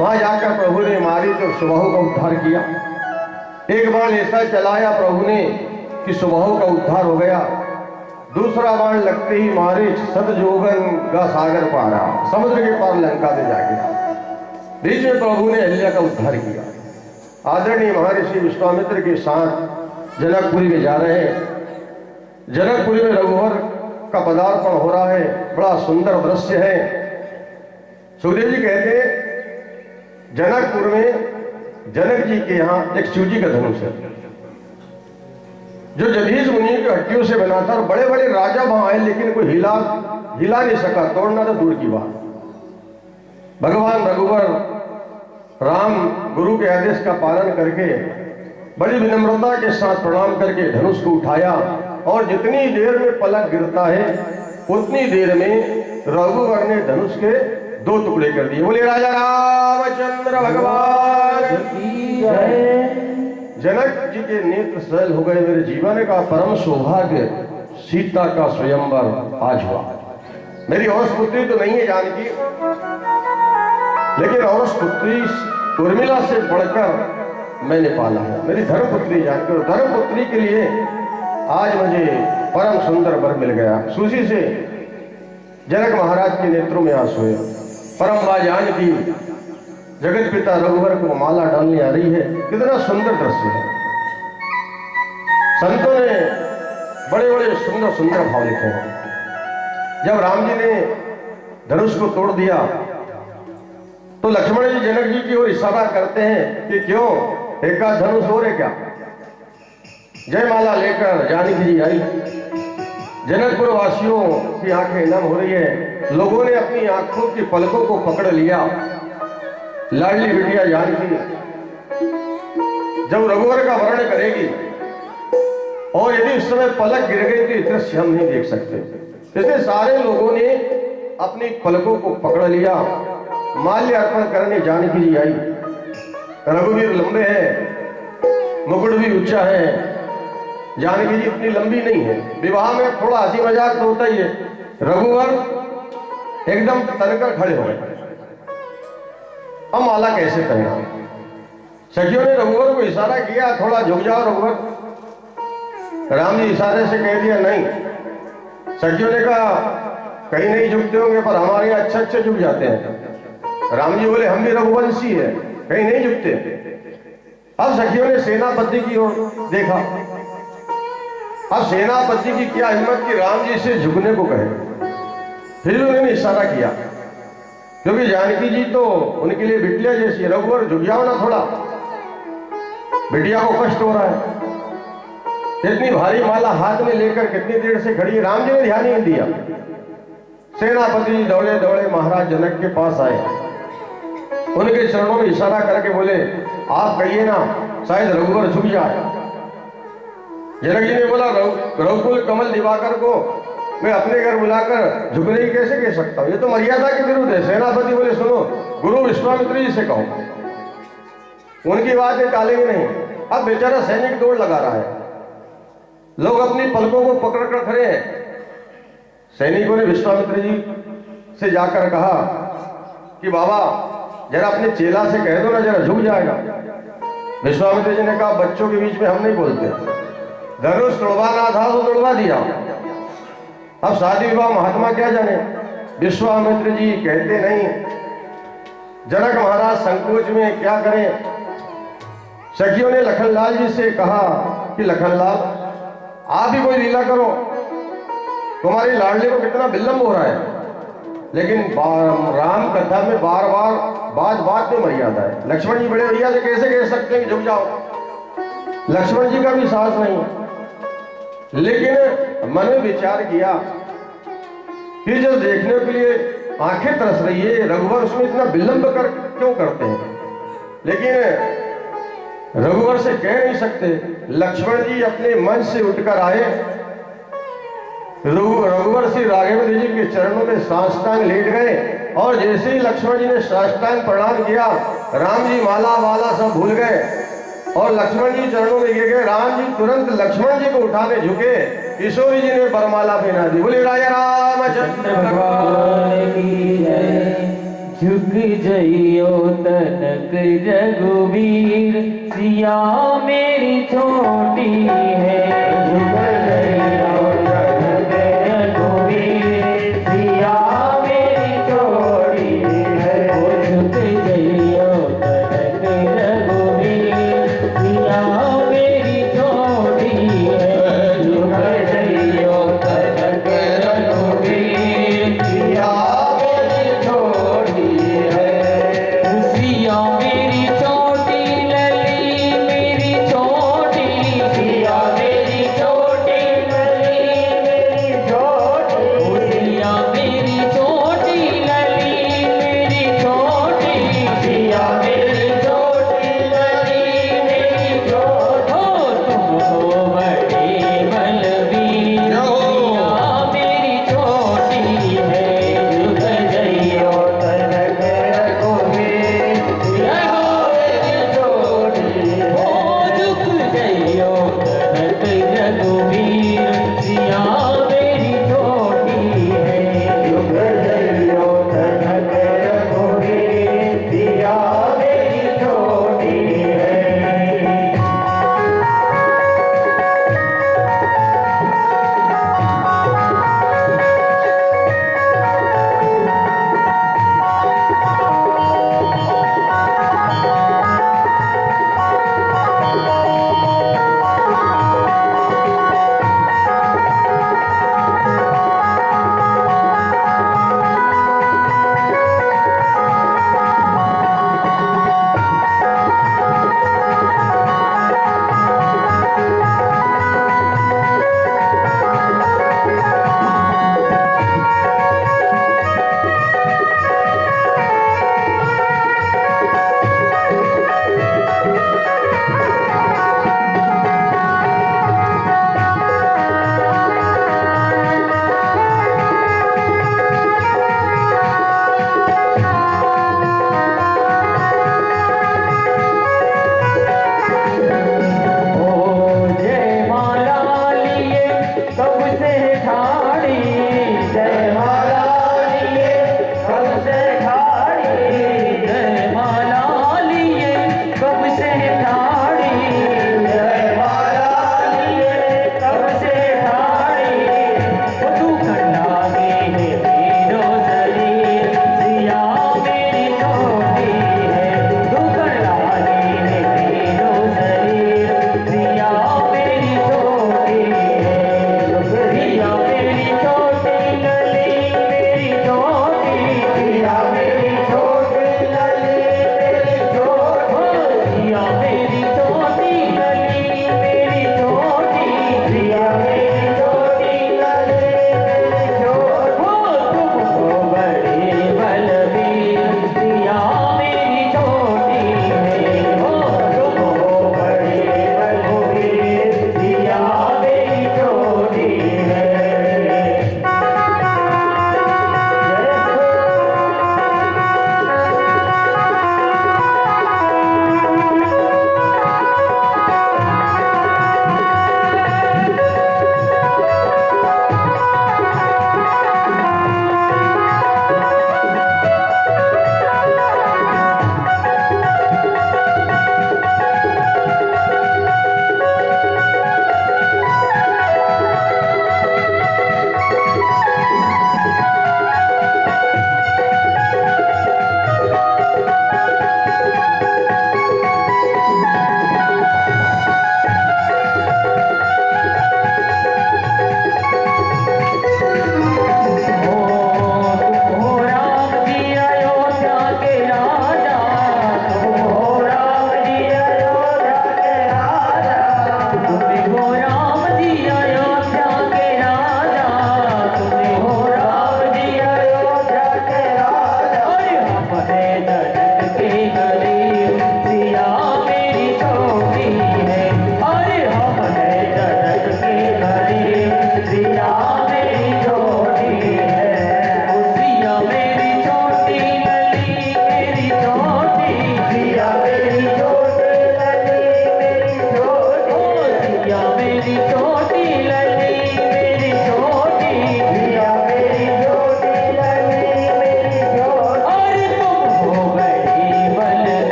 वहां जाकर प्रभु ने मारी तो सुबाहु का उद्धार किया। एक बाण ऐसा चलाया प्रभु ने कि सुबाहु का उद्धार हो गया। दूसरा बाण लगते ही मारे सतजोगन का सागर पारा, समुद्र के पार लंका में जा गिरा। बीच में प्रभु ने अहिल्या का उद्धार किया। आदरणीय महर्षि विश्वामित्र के साथ जनकपुरी में जा रहे हैं। जनकपुरी में रघुवर का पदार्पण हो रहा है, बड़ा सुंदर दृश्य है। सुखदेव जी कहते हैं जनकपुर में जनक जी के यहाँ एक शिवजी का धनुष है जो जधीश मुनि की हड्डियों से बना था, और बड़े बड़े राजा वहां आए लेकिन कोई हिला नहीं सका, तोड़ना तो दूर की बात। भगवान रघुवर राम गुरु के आदेश का पालन करके बड़ी विनम्रता के साथ प्रणाम करके धनुष को उठाया, और जितनी देर में पलक गिरता है उतनी देर में रघुवर ने धनुष के 2 टुकड़े कर दिए। बोले राजा रामचंद्र भगवान की जय। जनक जी के नेत्र सजल हो गए। मेरे जीवन का परम सौभाग्य सीता का स्वयंवर आज हुआ। मेरी औरस पुत्री तो नहीं है जानकी, लेकिन औरस पुत्री उर्मिला से बढ़कर मैंने पाला है। मेरी धर्मपुत्री जानकी, और धर्मपुत्री के लिए आज मुझे परम सुंदर वर मिल गया। सुशी से जनक महाराज के नेत्रों में आंसू हुए। परम मां जानकी जगत पिता रघुवर को माला डालने आ रही है। कितना सुंदर दृश्य है। संतों ने बड़े बड़े सुंदर सुंदर भाव लिखे हैं। जब राम जी ने धनुष को तोड़ दिया तो लक्ष्मण जी जनक जी की ओर इशारा करते हैं कि क्यों, एक का धनुष हो रहे क्या। जयमाला लेकर जानकी जी आई। जनकपुर वासियों की आंखें नम हो रही है। लोगों ने अपनी आंखों की पलकों को पकड़ लिया। लाडली बिटिया जानकी जब रघुवर का वर्णन करेगी, और यदि इस समय पलक गिर गई तो इस दृश्य हम नहीं देख सकते, इसलिए सारे लोगों ने अपनी पलकों को पकड़ लिया। माल्य अर्पण करने जानकी जी आई। रघुवीर लंबे हैं, मुकुट भी ऊंचा है, जानकी जी इतनी लंबी नहीं है। विवाह में थोड़ा हंसी मजाक तो होता ही है। रघुवर एकदम तनकर खड़े हो गए। अब माला कैसे पहना। सखियों ने रघुवर को इशारा किया, थोड़ा झुक जाओ रघुवर। राम जी इशारे से कह दिया नहीं। सखियों ने कहा कहीं नहीं झुकते होंगे, पर हमारे यहाँ अच्छे अच्छे झुक जाते हैं। राम जी बोले हम भी रघुवंशी है, कहीं नहीं झुकते। अब सखियों ने सेनापति की ओर देखा। अब सेनापति की क्या हिम्मत कि राम जी से झुकने को कहे। फिर उन्होंने इशारा किया, क्योंकि जानकी जी तो उनके लिए बिटिया जैसी। रघुवर झुक जाओ ना थोड़ा, बिटिया को कष्ट हो रहा है। इतनी भारी माला हाथ में लेकर कितनी देर से खड़ी है। राम जी ने ध्यान नहीं दिया। सेनापति दौड़े दौड़े महाराज जनक के पास आए। उनके चरणों में इशारा करके बोले आप कहिए ना, शायद रघुवर झुक जाए। जनक जी ने बोला रघुकुल कमल दिवाकर को मैं अपने घर बुलाकर झुकने की कैसे कह सकता हूं, ये तो मर्यादा के विरुद्ध है। सेनापति बोले सुनो, गुरु विश्वामित्र जी से कहो, उनकी बात ये टालेंगे नहीं। अब बेचारा सैनिक दौड़ लगा रहा है, लोग अपनी पलकों को पकड़ कर खड़े हैं। सैनिकों ने विश्वामित्र जी से जाकर कहा कि बाबा जरा अपने चेला से कह दो ना, जरा झुक जाएगा। विश्वामित्र जी ने कहा बच्चों के बीच में हम नहीं बोलते, धनुष तोड़वाना था तो तोड़वा दिया, अब शादी विवाह महात्मा क्या जाने। विश्वामित्र जी कहते नहीं। जनक महाराज संकोच में क्या करें। सखियों ने लखनलाल जी से कहा कि लखनलाल आप ही कोई लीला करो, तुम्हारी लाडली को कितना विलंब हो रहा है। लेकिन राम कथा में बार बार बात बात में मर्यादा है। लक्ष्मण जी बड़े भैया से कैसे कह सकते हैं कि झुक जाओ। लक्ष्मण जी का भी साहस नहीं, लेकिन मन में विचार किया कि जब देखने के लिए आंखें तरस रही है, रघुवर उसमें इतना विलंब कर क्यों करते हैं। लेकिन रघुवर से कह नहीं सकते। लक्ष्मण जी अपने मन से उठकर आए, रघुवर श्री राघवेंद्र जी के चरणों में साष्टांग लेट गए, और जैसे ही लक्ष्मण जी ने साष्टांग प्रणाम किया, राम जी माला वाला सब भूल गए और लक्ष्मण जी चरणों में गिर गए। राम जी तुरंत लक्ष्मण जी को उठाने झुके, किशोरी जी ने बरमाला पहना दी। बोले राजा रामचंद्र भगवान की जय। झुक जइयो तनक रघुवीर, सिया मेरी छोटी है। झुक जइयो तनक रघुवीर, सिया मेरी छोटी है। झुक जइयो तनक रघुवीर, सिया मेरी छोटी है। झुक जइयो तनक रघुवीर, सिया मेरी छोटी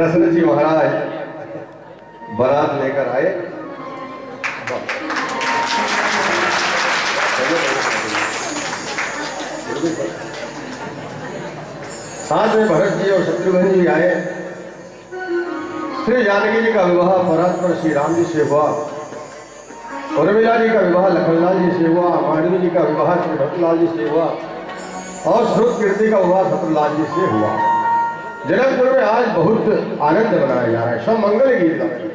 दशरथ जी महाराज बारात लेकर आए। साथ में भरत जी और शत्रुघ्न जी आए। श्री जानकी जी का विवाह परात्पर श्री राम जी से हुआ। उर्मिला जी का विवाह लखनलाल जी से हुआ। मांडवी जी का विवाह श्री भरतलाल जी से हुआ और श्रुत कीर्ति का विवाह शत्रुलाल जी से हुआ। जनकपुर में आज बहुत आनंद मनाया जा रहा है। सब मंगल गीत गा रहे हैं।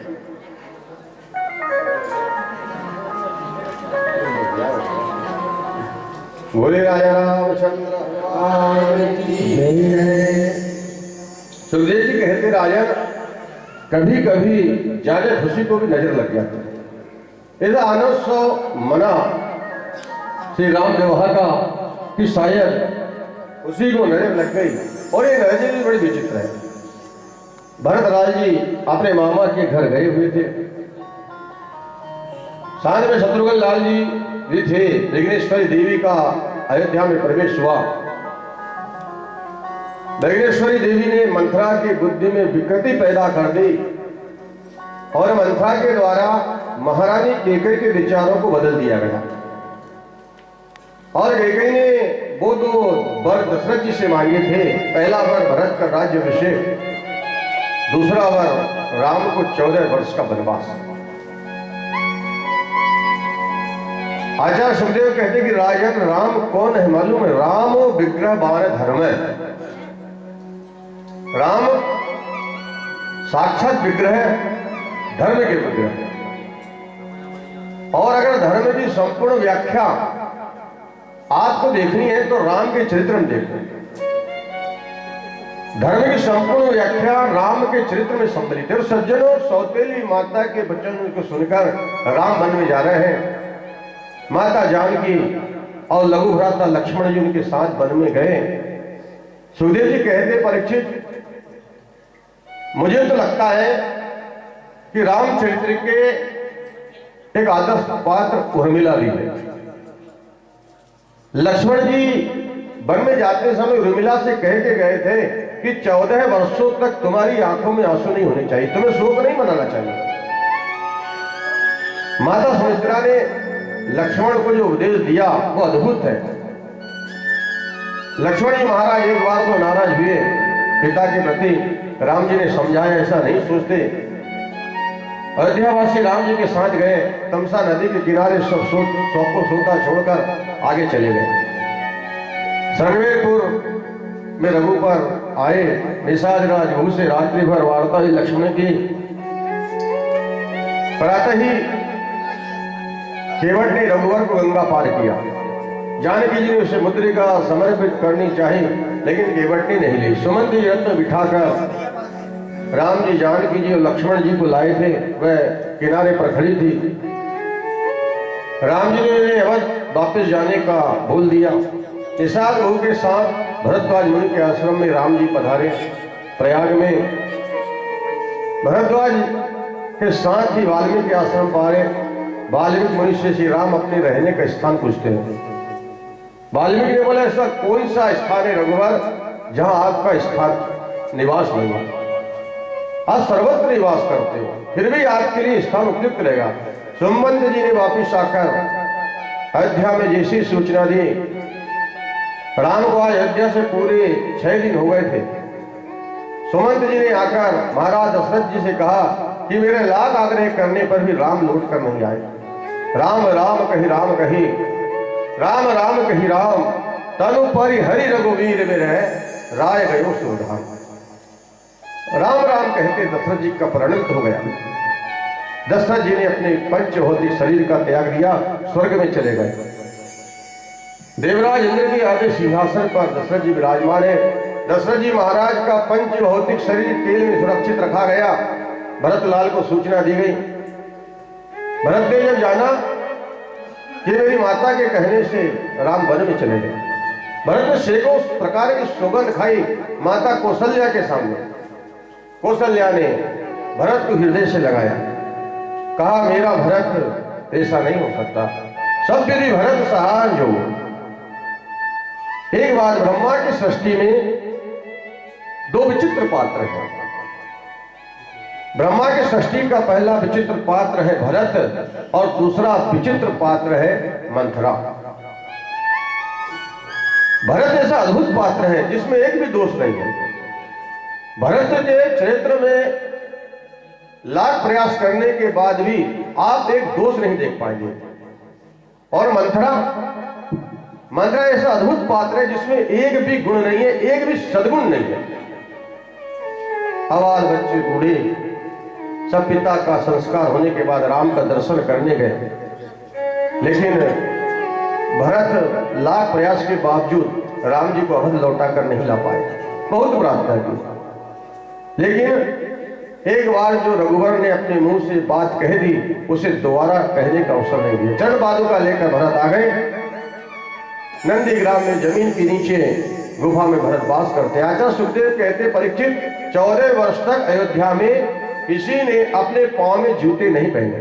बोले राजा रामचंद्र सुखदेव जी कहते राजा कभी कभी ज्यादा खुशी को भी नजर लग जाती है। ऐसा अनवसर मना श्री राम विवाह का कि शायद उसी को नजर लग गई। और ये नजर भी बड़ी विचित्र है। भरतराज जी अपने मामा के घर गए हुए थे। साथ में शत्रुघ्न लाल जी भी थे। विघ्नेश्वरी देवी का अयोध्या में प्रवेश हुआ। विघ्नेश्वरी देवी ने मंथरा की बुद्धि में विकृति पैदा कर दी और मंथरा के द्वारा महारानी कैकेयी के विचारों को बदल दिया गया। और कैकेयी ने वो दो वर दशरथ जी से मांगे थे। पहला वर भरत का राज्याभिषेक, दूसरा वर राम को 14 वर्ष का वनवास। आचार्य सुखदेव कहते कि राजन राम कौन है मालूम है? राम विग्रह बाण धर्म है। राम साक्षात विग्रह धर्म के विग्रह। और अगर धर्म की संपूर्ण व्याख्या आपको देखनी है तो राम के चरित्र में देखो। धर्म की संपूर्ण व्याख्या राम के चरित्र में सम्मिलित है। सज्जनों, सौतेली माता के वचन को सुनकर राम वन में जा रहे हैं। माता जानकी और लघु भ्राता लक्ष्मण जी उनके साथ वन में गए। सुखदेव जी कहते परीक्षित मुझे तो लगता है कि रामचरित्र के एक आदर्श पात्र उर्मिला भी है। लक्ष्मण जी वन में जाते समय उर्मिला से कह के गए थे कि 14 वर्षों तक तुम्हारी आंखों में आंसू नहीं होने चाहिए, तुम्हें शोक नहीं मनाना चाहिए। माता सुमित्रा ने लक्ष्मण को जो उपदेश दिया वो अद्भुत है। लक्ष्मण जी महाराज एक बार तो नाराज हुए पिता के प्रति। राम जी ने समझाया ऐसा नहीं सोचते। अयोध्यावासी राम जी के साथ गए। तमसा नदी के किनारे सब सोता छोड़कर आगे चले गए। संगमेरपुर में रघुपर आए। निषाद राजभू से रात्रि भर वार्ता हुई लक्ष्मण की। प्रातः ही केवट ने रघुवर को गंगा पार किया। जानकी जी ने उसे मुद्रिका समर्पित करनी चाहिए, लेकिन केवट ने नहीं ली। सुमंत जी रथ में बिठाकर राम जी, जानकी जी और लक्ष्मण जी को लाए थे। वह किनारे पर खड़ी थी। राम जी ने अवध वापस जाने का बोल दिया। निषाद बहू के साथ भरद्वाज मुनि के आश्रम में राम जी पधारे। प्रयाग में भरद्वाज के साथ ही वाल्मीकि आश्रम पारे। वाल्मीकि मुनि से श्री राम अपने रहने का स्थान पूछते हैं। वाल्मीकि ने बोला ऐसा कौन सा स्थान है रघुवर जहां आपका स्थान निवास नहीं है? आप सर्वत्र निवास करते हो, फिर भी आपके लिए स्थान उपयुक्त रहेगा। सुमंत जी ने वापिस आकर अयोध्या में जैसी सूचना दी। राम को आज अयोध्या से पूरे 6 दिन हो गए थे। सुमंत जी ने आकर महाराज दशरथ जी से कहा कि मेरे लाख आग्रह करने पर भी राम लौट कर नहीं आए। राम राम कही राम कही, राम राम कही राम, तनु परि हरि रघुवीर में रहे, राय गयो सुधाम। राम राम कहते दशरथ जी का परिणत हो गया। दशरथ जी ने अपने पंचभौतिक शरीर का त्याग दिया, स्वर्ग में चले गए। देवराज इंद्र के आगे सिंहासन पर दशरथ जी विराजमान है। दशरथ जी महाराज का पंचभौतिक शरीर तेल में सुरक्षित रखा गया। भरतलाल को सूचना दी गई। भरत ने जब जाना कि मेरी माता के कहने से राम वन में चले गए। भरत ने सैकड़ों प्रकार की सौगंध खाई माता कौशल्या के सामने। कौशल्या ने भरत को हृदय से लगाया, कहा मेरा भरत ऐसा नहीं हो सकता, सब यदि भरत सहान जो। एक बार ब्रह्मा की सृष्टि में 2 विचित्र पात्र हैं। ब्रह्मा के सृष्टि का पहला विचित्र पात्र है भरत और दूसरा विचित्र पात्र है मंथरा। भरत ऐसा अद्भुत पात्र है जिसमें एक भी दोष नहीं है। भरत के चरित्र में लाख प्रयास करने के बाद भी आप एक दोष नहीं देख पाएंगे। और मंथरा ऐसा अद्भुत पात्र है जिसमें एक भी गुण नहीं है, एक भी सद्गुण नहीं है। आबाल बच्चे बूढ़े सब पिता का संस्कार होने के बाद राम का दर्शन करने गए, लेकिन भरत लाख प्रयास के बावजूद राम जी को अवध लौटा कर नहीं ला पाए। बहुत प्रार्थना की, लेकिन एक बार जो रघुवर ने अपने मुंह से बात कह दी उसे दोबारा कहने का अवसर नहीं दिया। चरण पादुका लेकर भरत आ गए। नंदी ग्राम में जमीन के नीचे गुफा में भरत वास करते। आचार्य सुखदेव कहते, परीक्षित 14 वर्ष तक अयोध्या में किसी ने अपने पांव में जूते नहीं पहने।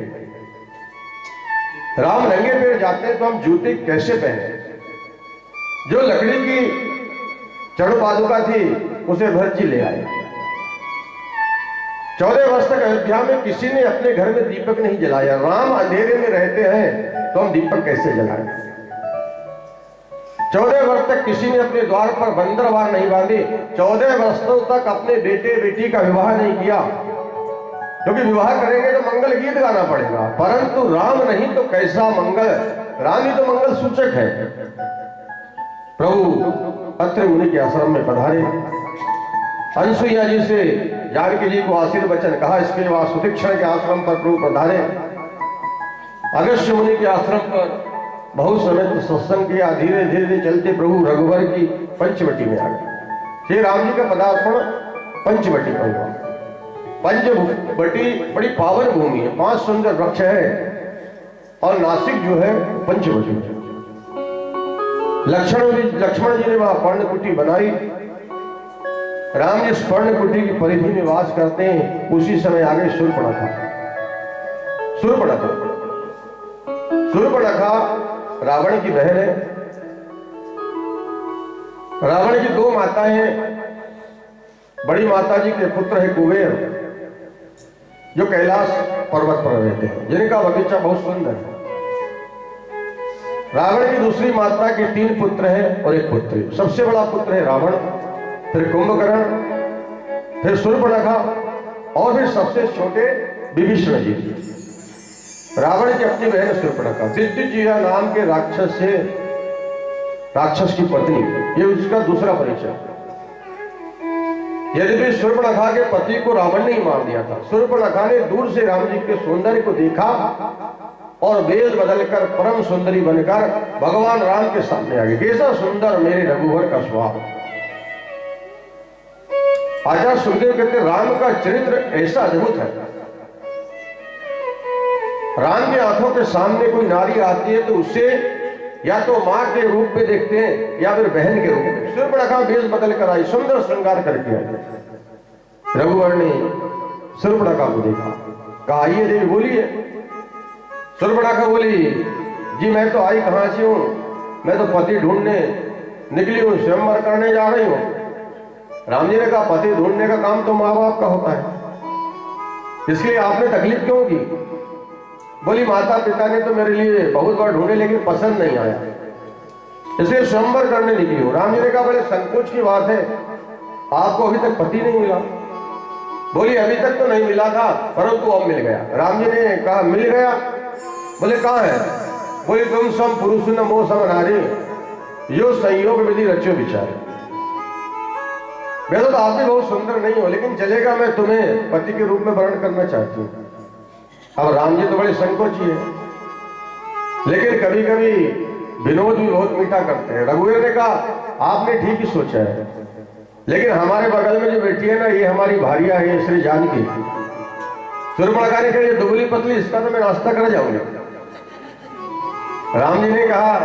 राम नंगे पैर जाते हैं तो हम जूते कैसे पहने? जो लकड़ी की चरण पादुका थी उसे भरत जी ले आए। 14 वर्ष तक अयोध्या में किसी ने अपने घर में दीपक नहीं जलाया। राम अंधेरे में रहते हैं तो हम दीपक कैसे जलाएं? 14 वर्ष तक किसी ने अपने द्वार पर बंदरवार नहीं बांधे। 14 वर्षों तक अपने बेटे बेटी का विवाह नहीं किया, क्योंकि विवाह करेंगे तो मंगल गीत गाना पड़ेगा, परंतु राम नहीं तो कैसा मंगल? राम ही तो मंगल सूचक है। प्रभु अत्रि मुनि के आश्रम में पधारे। अनसुईया जी से जानकी जी को आशीर्वचन कहा। इसके बाद सुतीक्षण के आश्रम पर प्रभु पधारे। अगस्त्य मुनि के आश्रम पर बहुत समय सत्संग किया। धीरे धीरे चलते प्रभु रघुवर की पंचवटी में आ गए। श्री राम जी का पदार्पण पंचवटी पर हुआ। पंचवटी बड़ी पावन भूमि है, 5 सुंदर वृक्ष है और नासिक जो है पंचवटी। लक्ष्मण जी ने वहां पर्णकुटी बनाई। राम जी स्वर्णकुटी की परिधि में वास करते हैं। उसी समय आगे शूर्पणखा रावण की बहन है। रावण की 2 माताएं हैं। बड़ी माता जी के पुत्र है कुबेर, जो कैलाश पर्वत पर रहते हैं, जिनका बगीचा बहुत सुंदर है। रावण की दूसरी माता के 3 पुत्र हैं और 1 पुत्री। सबसे बड़ा पुत्र है रावण, फिर कुंभकर्ण, फिर शूर्पणखा और फिर सबसे छोटे विभीषण जी। रावण की अपनी बहन शूर्पणखा, दिग्विजया नाम के राक्षस की पत्नी, ये उसका दूसरा परिचय। यद्यपि शूर्पणखा के पति को रावण ने ही मार दिया था। शूर्पणखा ने दूर से राम जी के सौंदर्य को देखा और वेश बदलकर परम सुंदरी बनकर भगवान राम के सामने आ गई। कैसा सुंदर मेरे रघुवर का स्वभाव। आचार्य सुखदेव कहते राम का चरित्र ऐसा अद्भुत है। राम की आंखों के सामने कोई नारी आती है तो उसे या तो मां के रूप में देखते हैं या फिर बहन के रूप में। शूर्पणखा वेश बदल कर आई, सुंदर श्रृंगार करके आई। रघुवर ने शूर्पणखा को देखा, कहा आइए देवी बोलिए। शूर्पणखा बोली, जी मैं तो आई कहां से हूं? मैं तो पति ढूंढने निकली हूं, स्वयंवर करने जा रही हूं। राम जी ने कहा पति ढूंढने का काम तो माँ बाप का होता है, इसलिए आपने तकलीफ क्यों की? बोली माता पिता ने तो मेरे लिए बहुत बार ढूंढे लेकिन पसंद नहीं आया, इसलिए स्वयंवर करने निकली हूं। राम जी ने कहा बड़े संकोच की बात है, आपको अभी तक पति नहीं मिला? बोली अभी तक तो नहीं मिला था, परंतु अब मिल गया। राम जी ने कहा मिल गया? बोले कहाँ है? बोली तुम सम पुरुष न मोह सम नारी, यो संयोग विधि रचो विचार। वैसे तो आप भी बहुत सुंदर नहीं हो, लेकिन चलेगा, मैं तुम्हें पति के रूप में वर्ण करना चाहती हूँ। अब राम जी तो बड़े संकोची है, लेकिन कभी कभी विनोद भी बहुत मीठा करते हैं। रघुवीर ने कहा आपने ठीक ही सोचा है, लेकिन हमारे बगल में जो बैठी है ना, ये हमारी भारिया है श्री जानकी। शूर्पणखा ने कहा ये दुबली पतली, इसका तो मैं नाश्ता कर जाऊंगा। राम जी ने कहा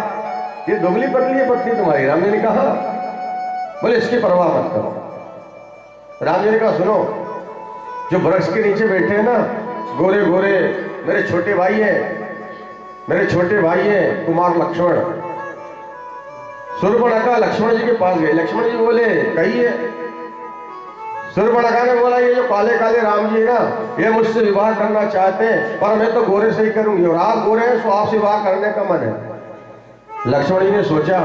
ये दुबली पतली है पत्नी तुम्हारी? राम जी ने कहा बोले इसकी परवाह मत करो। राम जी ने कहा सुनो, जो वृक्ष के नीचे बैठे हैं ना गोरे गोरे, मेरे छोटे भाई हैं कुमार लक्ष्मण। शूर्पणखा लक्ष्मण जी के पास गए। लक्ष्मण जी बोले कहिए। सूर्पणखा ने बोला ये जो काले काले राम जी है ना, ये मुझसे विवाह करना चाहते हैं, पर मैं तो गोरे से ही करूंगी, और आप गोरे हैं तो आपसे विवाह करने का मन है। लक्ष्मण जी ने सोचा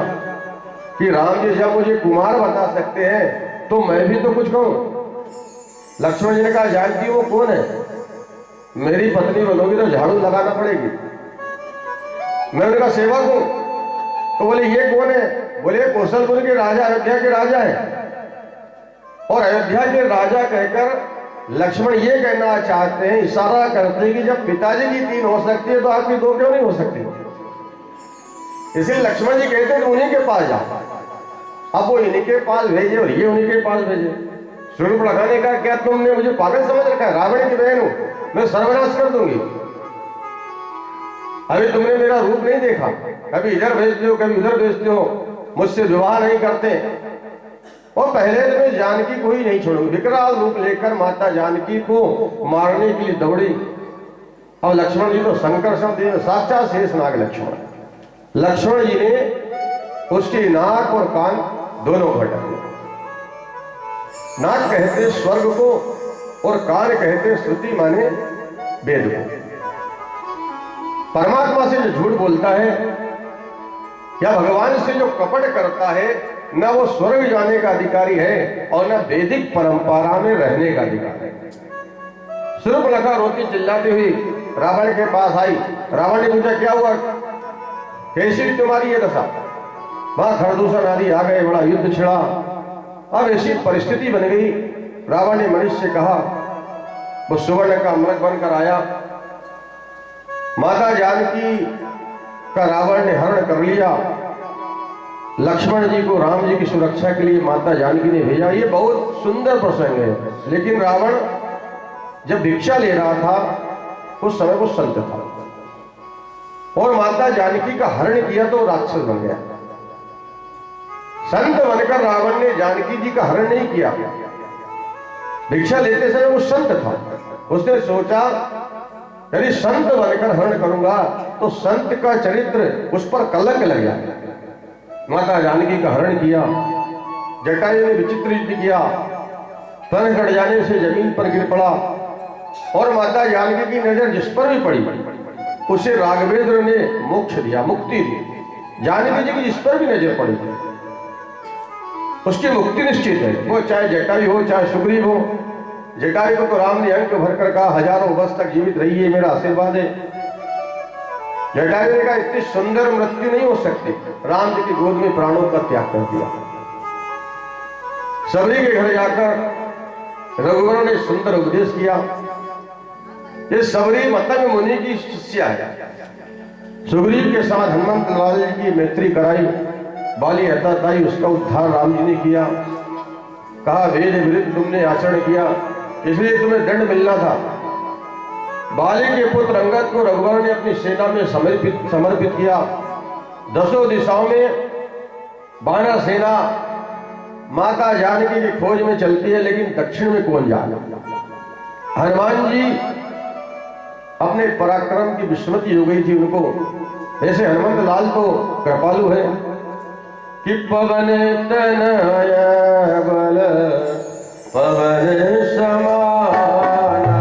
कि राम जी जब मुझे कुमार बता सकते हैं तो मैं भी तो कुछ कहूं। लक्ष्मण जी ने कहा जानकी वो कौन है? मेरी पत्नी बनोगी तो झाड़ू लगाना पड़ेगी। मैं उनका सेवक हूं। तो बोले ये कौन है? बोले कौशलपुर के राजा, अयोध्या के राजा है। और अयोध्या के राजा कहकर लक्ष्मण ये कहना चाहते हैं, इशारा करते हैं कि जब पिताजी की 3 हो सकती है तो आपकी 2 क्यों नहीं हो सकती? इसलिए लक्ष्मण जी कहते हैं तो उन्हीं के पास जाओ। अब वो इन्हीं के पास भेजे और ये उन्हीं के पास भेजे। सूर्पणखा ने कहा क्या तुमने मुझे पागल समझ रखा है? रावण की बहन हूं, मैं सर्वनाश कर दूंगी। अभी तुमने मेरा रूप नहीं देखा, कभी इधर भेजते हो कभी उधर भेजते हो, मुझसे विवाह नहीं करते। और पहले तो मैं जानकी को ही नहीं छोड़ूंगी। विकराल रूप लेकर माता जानकी को मारने के लिए दौड़ी। और लक्ष्मण जी तो संकर्षण दिए, साक्षात शेषनाग लक्ष्मण। लक्ष्मण जी ने उसकी नाक और कान दोनों घटा दिए। नाक कहते स्वर्ग को और कान कहते श्रुति माने वेद को। परमात्मा से जो झूठ बोलता है या भगवान से जो कपट करता है, न वो स्वर्ग जाने का अधिकारी है और न वैदिक परंपरा में रहने का अधिकारी है। सूर्पणखा रोती चिल्लाती हुई रावण के पास आई। रावण ने पूछा क्या हुआ, कैसी तुम्हारी ये दशा? वहां खरदूषण आदि आ गए, बड़ा युद्ध छिड़ा। अब ऐसी परिस्थिति बन गई। रावण ने मनुष्य से कहा, वो सुवर्ण का मृग बनकर आया, माता जानकी का रावण ने हरण कर लिया। लक्ष्मण जी को राम जी की सुरक्षा के लिए माता जानकी ने भेजा। ये बहुत सुंदर प्रसंग है। लेकिन रावण जब भिक्षा ले रहा था उस समय वो संत था, और माता जानकी का हरण किया तो राक्षस बन गया। संत बनकर रावण ने जानकी जी का हरण नहीं किया। भिक्षा लेते समय वो संत था। उसने सोचा यदि संत बनकर हरण करूंगा तो संत का चरित्र उस पर कलंक लग जाएगा। माता जानकी का हरण किया। जटायु ने विचित्र युद्ध किया, तन कट जाने से जमीन पर गिर पड़ा, और माता जानकी की नजर जिस पर भी पड़ी उसे राघवेंद्र ने मोक्ष दिया, मुक्ति दी। जानकी जी की जिस पर भी नजर पड़ी उसकी मुक्ति निश्चित है। वो चाहे जटायु हो चाहे सुग्रीव हो। जटायु को तो राम ने अंक भरकर कहा हजारों वर्ष तक जीवित रहिए, मेरा आशीर्वाद है। जटायु ने कहा इतनी सुंदर मृत्यु नहीं हो सकती। राम जी की गोद में प्राणों का त्याग कर दिया। सबरी के घर जाकर रघुवर ने सुंदर उपदेश किया। ये सबरी मतंग मुनि की शिष्या है। सुग्रीव के साथ हनुमंत लाल जी की मैत्री कराई, बाली हताताई, उसका उद्धार राम जी ने किया। कहा वेद विरुद्ध तुमने आचरण किया, इसलिए तुम्हें दंड मिलना था। बाली के पुत्र अंगद को रघुवर ने अपनी सेना में समर्पित किया। 10 दिशाओं में बानर सेना माता जानकी की खोज में चलती है, लेकिन दक्षिण में कौन जाने? हनुमान जी अपने पराक्रम की विस्मृति हो गई थी उनको। ऐसे हनुमंत लाल तो कृपालु है कि पवन तनया बल पवन समाना,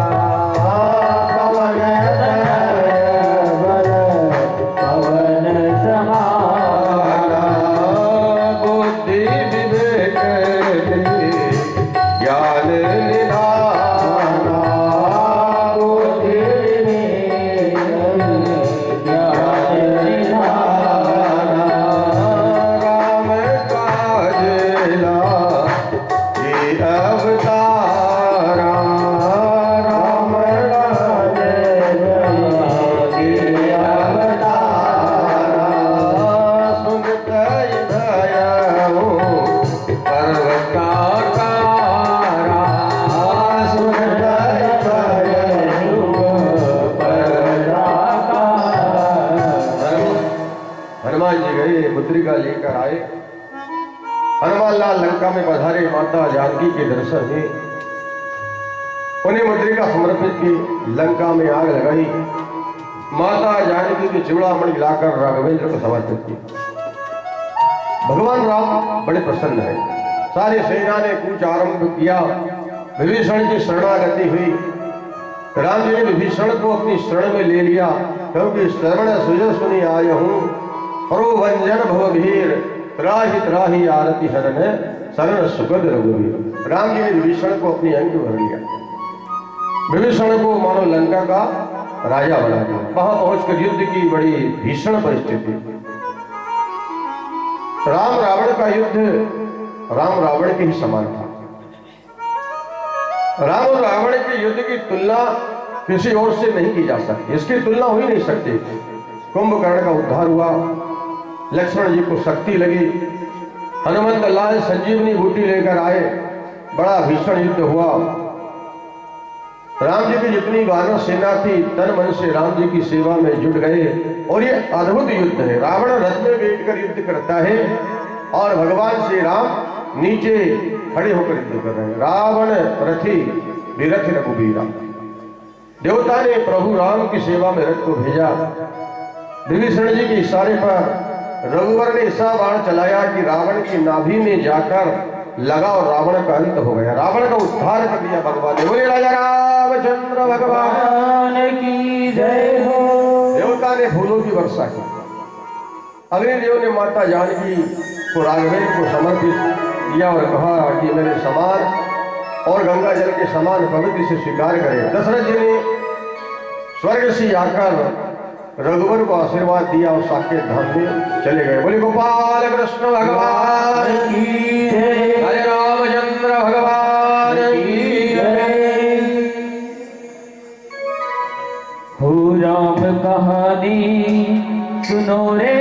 पवन तनया बल पवन समाना, बुद्धि विवेक ज्ञान निधाना, बुद्धि विवेक ज्ञान निधाना, राम काजला ये अवतारा, राम काजला ये अवतारा, सुनत भयऊ पर्वताकारा, सुनत भयऊ पर्वताकारा। हनुमान जी गए, मुद्रिका लेकर आए। हनुमान लाल लंका में पधारे, माता जानकी के दर्शन हुए। उन्हें मुद्रिका समर्पित की, लंका में आग लगाई। माता जानकी की चूड़ामणि लाकर राघवेंद्र को समर्पित की। भगवान राम बड़े प्रसन्न है। सारी सेना ने कूच आरंभ किया। विभीषण की शरणागति हुई। राम जी ने विभीषण को अपनी शरण में ले लिया, क्योंकि श्रवण सुज सुनी आय हूं प्रोभंजन भवभीर त्राहि त्राहि आरती हरण शरण सुगद रघुवीर। राम जी ने विभीषण को अपनी अंग भर लिया, विभीषण को मानो लंका का राजा बना दिया। वहां पहुंचकर युद्ध की बड़ी भीषण परिस्थिति। राम रावण का युद्ध राम रावण के ही समान था। राम और रावण के युद्ध की तुलना किसी और से नहीं की जा सकती, इसकी तुलना हो ही नहीं सकती। कुंभकर्ण का उद्धार हुआ, लक्ष्मण जी को शक्ति लगी, हनुमंत लाल संजीवनी बूटी लेकर आए, बड़ा भीषण युद्ध हुआ। राम जी की जितनी वानर सेना थी तन मन से राम जी की सेवा में जुट गए, और ये अद्भुत युद्ध है। रावण रथ में बैठकर युद्ध करता है और भगवान श्री राम नीचे खड़े होकर युद्ध कर रहे हैं। रावण रथी विरथ रघुबीरा। देवता ने प्रभु राम की सेवा में रथ को भेजा। विभीषण जी के इशारे पर रघुवर ने ऐसा बाण चलाया कि रावण की नाभि में जाकर लगा और रावण का अंत हो गया। रावण का उद्धार कर दिया भगवान ने। बोले राजा रामचंद्र भगवान की जय हो। देवता ने फूलों की वर्षा की। अग्निदेव ने माता जानकी को राघवेंद्र को समर्पित किया और कहा कि मेरे समान और गंगा जल के समान पवित्र से स्वीकार करें। दशरथ जी ने स्वर्ग से आकर रघुवर को आशीर्वाद दिया और साकेत धाम में चले गए। बोले गोपाल कृष्ण भगवान की जय, हरे रामचंद्र भगवान की जय। हो राम कहानी सुनो रे